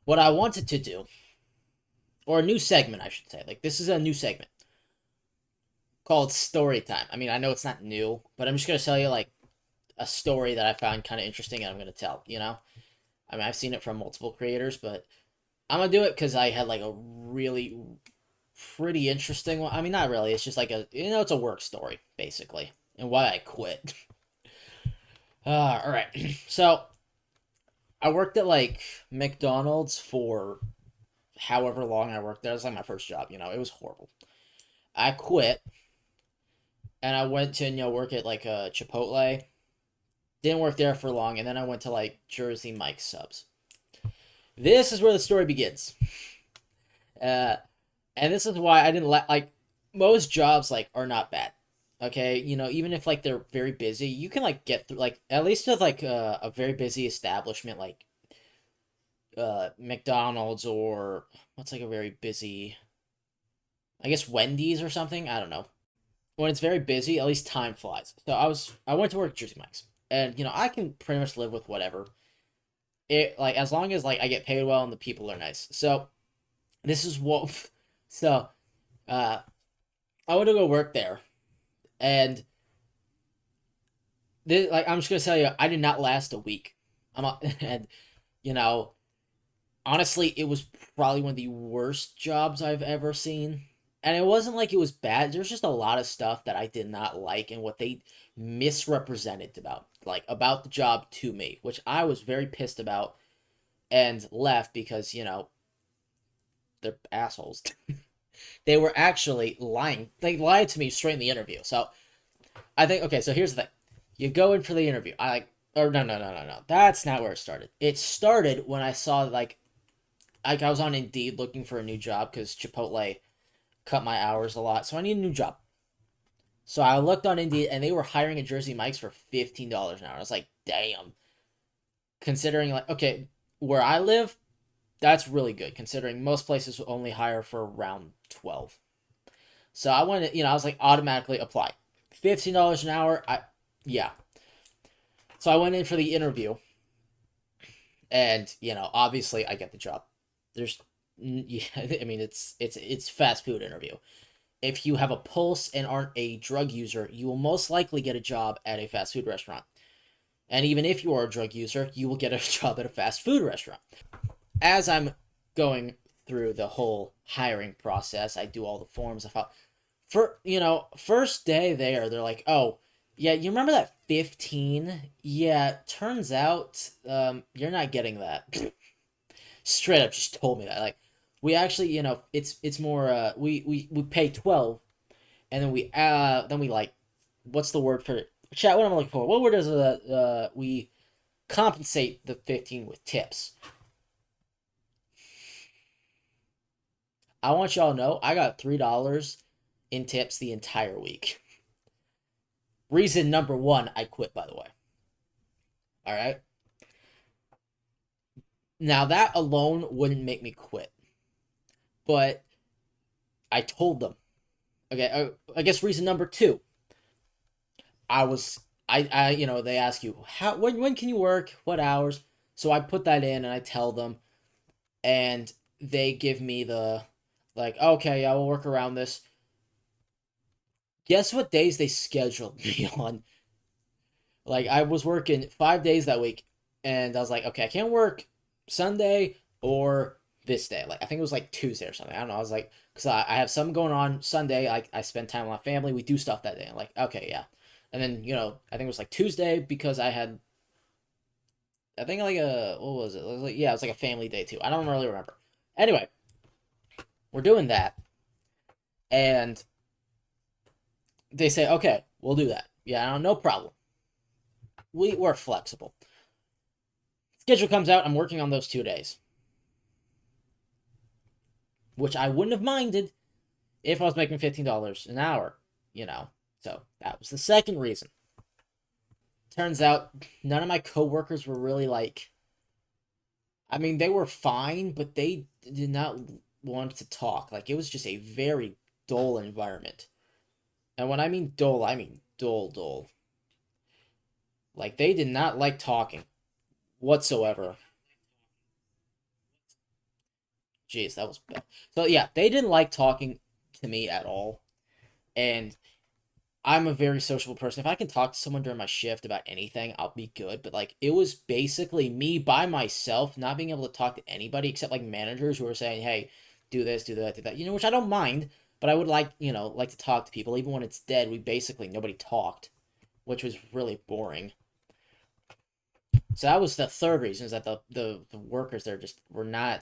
what I wanted to do, or a new segment, I should say. Like, this is a new segment called Storytime. I mean, I know it's not new, but I'm just going to tell you, like, a story that I found kind of interesting and I'm going to tell, you know? I mean, I've seen it from multiple creators, but I'm going to do it because I had, like, a really pretty interesting one. I mean, not really. It's just like it's a work story, basically, and why I quit. All right. So, I worked at, like, McDonald's for however long I worked there. It was like my first job, It was horrible. I quit and I went to work at like a Chipotle. Didn't work there for long, and then I went to like Jersey Mike's subs. This is where the story begins. Uh, and this is why I didn't like most jobs like are not bad. Okay, even if like they're very busy, you can like get through like at least with like a very busy establishment like McDonald's or what's like a very busy, I guess Wendy's or something. I don't know. When it's very busy, at least time flies. So I went to work at Jersey Mike's, and I can pretty much live with whatever. It like as long as like I get paid well and the people are nice. So this is what. So uh, I went to go work there, and like I'm just gonna tell you, I did not last a week. And you know honestly, it was probably one of the worst jobs I've ever seen. And it wasn't like it was bad. There's just a lot of stuff that I did not like and what they misrepresented about the job to me, which I was very pissed about and left because, they're assholes. They were actually lying. They lied to me straight in the interview. So I think okay, so here's the thing. You go in for the interview. I like or no no no no no. That's not where it started. It started when I saw like I was on Indeed looking for a new job because Chipotle cut my hours a lot, so I need a new job. So I looked on Indeed, and they were hiring at Jersey Mike's for $15 an hour. I was like, damn. Considering like, okay, where I live, that's really good. Considering most places only hire for around 12. So I went, I was like automatically apply. $15 an hour. Yeah. So I went in for the interview, and obviously I get the job. There's, yeah, I mean it's fast food interview. If you have a pulse and aren't a drug user, you will most likely get a job at a fast food restaurant. And even if you are a drug user, you will get a job at a fast food restaurant. As I'm going through the whole hiring process, I do all the forms. I thought, first day there, they're like, oh, yeah, you remember that 15? Yeah, turns out you're not getting that. Straight up just told me that. Like, we actually, it's more, we pay 12 and then we like what's the word for it? Chat, what am I looking for? What word is we compensate the 15 with tips. I want y'all to know I got $3 in tips the entire week. Reason number one, I quit, by the way. All right. Now that alone wouldn't make me quit, but I told them. Okay, I guess reason number two, I was they ask you how when can you work, what hours, so I put that in and I tell them, and they give me the like, okay, yeah, we'll work around this. Guess what days they scheduled me on? Like, I was working 5 days that week, and I was like, okay, I can't work Sunday or this day. Like, I think it was like Tuesday or something. I don't know. I was like, because I have something going on Sunday. I spend time with my family. We do stuff that day. I'm like, okay, yeah. And then, I think it was like Tuesday because I think like what was it? It was like, yeah, it was like a family day too. I don't really remember. Anyway, we're doing that. And they say, okay, we'll do that. Yeah, no problem. We're flexible. Schedule comes out. I'm working on those 2 days, which I wouldn't have minded if I was making $15 an hour. You know, so that was the second reason. Turns out none of my coworkers were really like. I mean, they were fine, but they did not want to talk. Like, it was just a very dull environment. And when I mean dull, dull. Like, they did not like talking whatsoever. Jeez, that was bad. So yeah, they didn't like talking to me at all, and I'm a very sociable person. If I can talk to someone during my shift about anything, I'll be good. But like, it was basically me by myself, not being able to talk to anybody except like managers who were saying, "Hey, do this, do that, do that." Which I don't mind, but I would like, like to talk to people. Even when it's dead, we basically nobody talked, which was really boring. So that was the third reason, is that the workers there just were not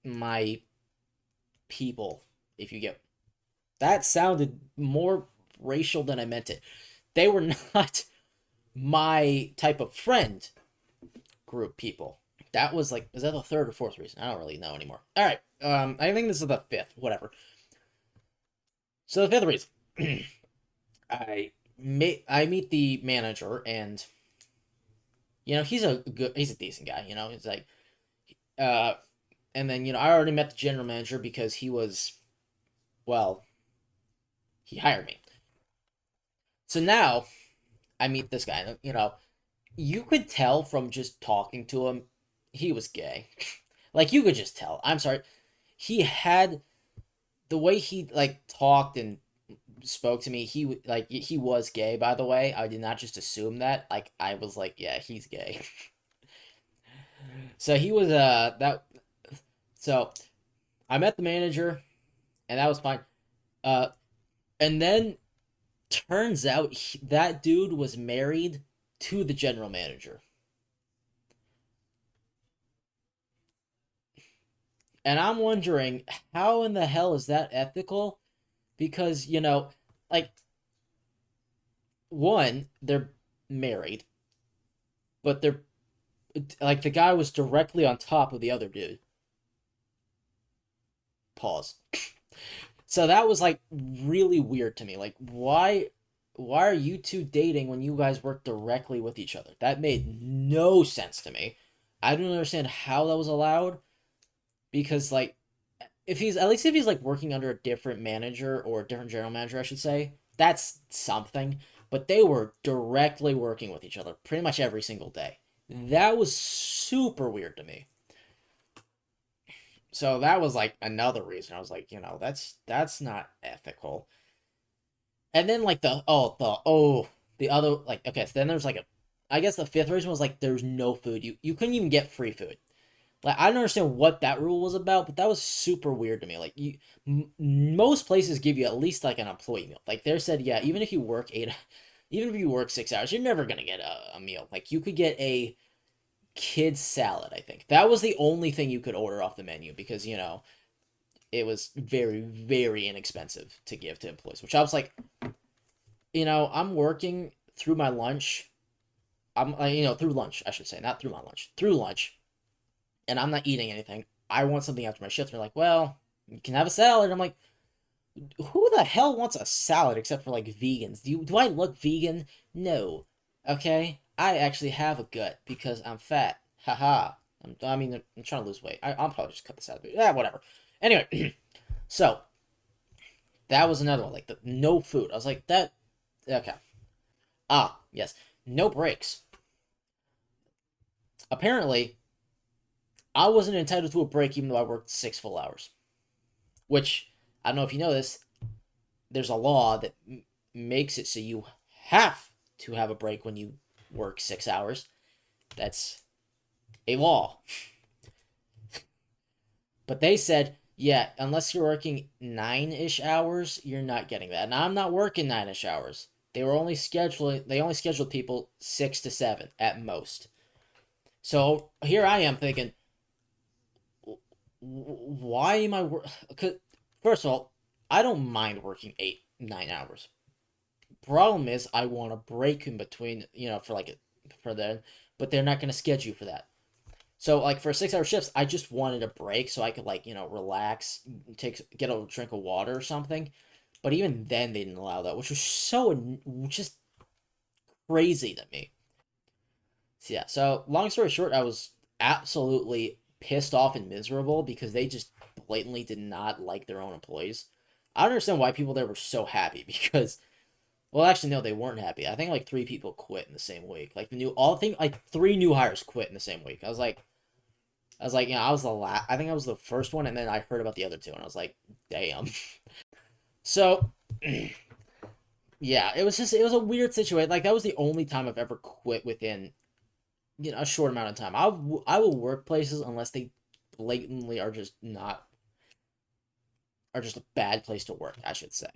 my people. If you get that, sounded more racial than I meant it. They were not my type of friend group people. That was like, is that the third or fourth reason? I don't really know anymore. All right. I think this is the fifth. Whatever. So the fifth reason, I meet the manager, and he's a decent guy. He's like, uh, and then I already met the general manager because well, he hired me. So now I meet this guy. You could tell from just talking to him, he was gay. Like, you could just tell. I'm sorry. He had the way he like talked and spoke to me. He was gay. By the way, I did not just assume that. Like, I was like, yeah, he's gay. So he was that. So I met the manager, and that was fine. Uh, and then turns out that dude was married to the general manager. And I'm wondering, how in the hell is that ethical? Because, like, one, they're married, but they're like, the guy was directly on top of the other dude. Pause. So that was like really weird to me. Like, why are you two dating when you guys work directly with each other? That made no sense to me. I don't understand how that was allowed, because like, if he's like working under a different manager, or a different general manager, I should say, that's something. But they were directly working with each other pretty much every single day. That was super weird to me. So that was like another reason. I was like, that's not ethical. And then like the other, like, okay, so then there's like I guess the fifth reason was like, there's no food. You couldn't even get free food. Like, I don't understand what that rule was about, but that was super weird to me. Like, most places give you at least like an employee meal. Like, they said, yeah, even if you work 6 hours, you're never gonna get a meal. Like, you could get a kid's salad. I think that was the only thing you could order off the menu, because it was very, very inexpensive to give to employees. Which I was like, I'm working through my lunch. Through lunch, I should say, not through my lunch, through lunch, and I'm not eating anything. I want something after my shift. They're like, well, you can have a salad. I'm like, who the hell wants a salad except for like vegans? Do I look vegan? No. Okay, I actually have a gut because I'm fat. Haha. I'm trying to lose weight. I'll probably just cut this out. Yeah, whatever. Anyway, so that was another one. Like, the no food. I was like, that. Okay. Ah, yes. No breaks. Apparently, I wasn't entitled to a break even though I worked 6 full hours. Which, I don't know if you know this, there's a law that makes it so you have to have a break when you work 6 hours. That's a law. But they said, yeah, unless you're working 9-ish hours, you're not getting that. And I'm not working 9-ish hours. They only scheduled people 6 to 7 at most. So here I am thinking, why am I first of all, I don't mind working 8, 9 hours. Problem is, I want a break in between, for them, but they're not going to schedule you for that. So like, for 6 hour shifts, I just wanted a break so I could, like, relax, get a drink of water or something. But even then, they didn't allow that, which was so just crazy to me. So yeah. So long story short, I was absolutely pissed off and miserable because they just blatantly did not like their own employees. I don't understand why people there were so happy because, well, actually, no, they weren't happy. I think like 3 people quit in the same week. Like, all thing like 3 new hires quit in the same week. I was like, I was like, I was the last. I think I was the first one, and then I heard about the other two, and I was like, damn. So, yeah, it was a weird situation. Like that was the only time I've ever quit within a short amount of time. I will work places unless they blatantly are just not are just a bad place to work, I should say.